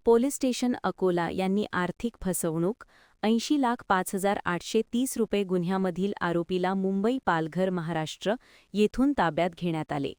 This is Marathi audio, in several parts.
पोलीस स्टेशन अकोला यांनी आर्थिक फसवणूक 80,05,830 रुपये गुन्ह्यामधील आरोपीला मुंबई पालघर महाराष्ट्र येथून ताब्यात घेण्यात आले.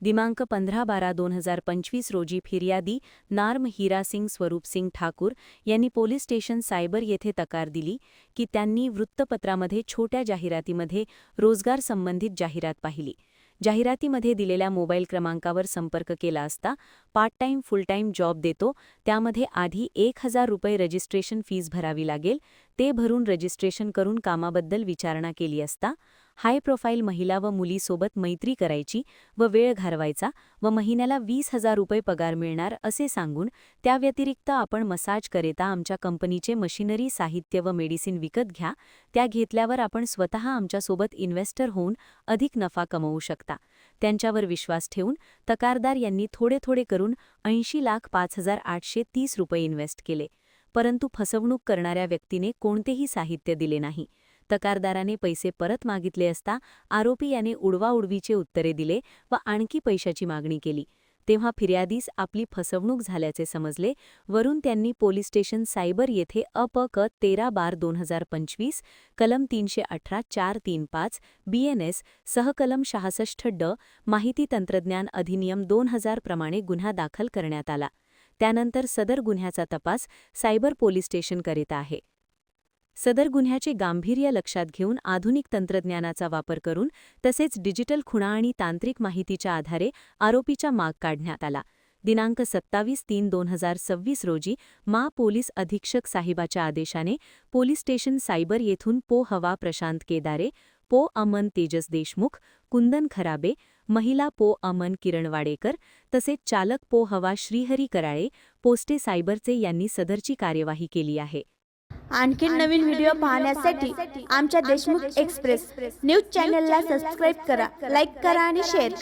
दिनांक 15/12/2025 रोजी फिर्यादी नार्म हिरासिंग स्वरूपसिंग ठाकूर यांनी पोलीस स्टेशन सायबर येथे तक्रार दिली की त्यांनी वृत्तपत्रामध्ये छोट्या जाहिरातीमध्ये रोजगार संबंधित जाहिरात पाहिली. जाहिरातीमध्ये दिलेल्या मोबाईल क्रमांकावर संपर्क केला असता पार्ट टाइम फुल टाइम जॉब देतो, त्यामध्ये आधी 1,000 रुपये रजिस्ट्रेशन फीस भरावी लागेल, ते भरून रजिस्ट्रेशन करून कामाबद्दल विचारणा केली असता हाय प्रोफाईल महिला व मुलीसोबत मैत्री करायची व वेळ घालवायचा व महिन्याला 20,000 रुपये पगार मिळणार असे सांगून त्या व्यतिरिक्त आपण मसाज करिता आमच्या कंपनीचे मशिनरी साहित्य व मेडिसिन विकत घ्या, त्या घेतल्यावर आपण स्वतः आमच्यासोबत इन्व्हेस्टर होऊन अधिक नफा कमवू शकता. त्यांच्यावर विश्वास ठेवून तक्रारदार यांनी थोडे थोडे करून 80,05,830 रुपये इन्व्हेस्ट केले, परंतु फसवणूक करणाऱ्या व्यक्तीने कोणतेही साहित्य दिले नाही. तक्रारदाराने पैसे परत मागितले असता आरोपी याने उडवाउडवीचे उत्तरे दिले व आणखी पैशाची मागणी केली. तेव्हा फिर्यादीस आपली फसवणूक झाल्याचे समजले. वरून त्यांनी पोलीस स्टेशन सायबर येथे अप.क. 13/12/2025 कलम 318-435 BNS सह कलम 66 माहिती तंत्रज्ञान अधिनियम 2000 प्रमाणे गुन्हा दाखल करण्यात आला. त्यानंतर सदर गुन्ह्याचा तपास सायबर पोलीस स्टेशन करीत आहे. सदर गुन्ह्याचे गांभीर्य लक्षात घेऊन आधुनिक तंत्रज्ञानाचा वापर करून तसेच डिजिटल खुणा आणि तांत्रिक माहितीच्या आधारे आरोपीचा माग काढण्यात आला. दिनांक 27/3/2026 रोजी पोलीस अधीक्षक साहिबाच्या आदेशाने पोलीस स्टेशन सायबर येथून हवा प्रशांत केदारे, अमन तेजस देशमुख, कुंदन खराबे, महिला अमन किरण वाडेकर तसेच चालक हवा श्रीहरी कराळे, पोस्टे सायबरचे यांनी सदरची कार्यवाही केली आहे. आणखी नवीन व्हिडिओ पाहण्यासाठी आमच्या देशमुख एक्सप्रेस न्यूज चॅनलला सबस्क्राईब करा, लाईक करा आणि शेअर करा.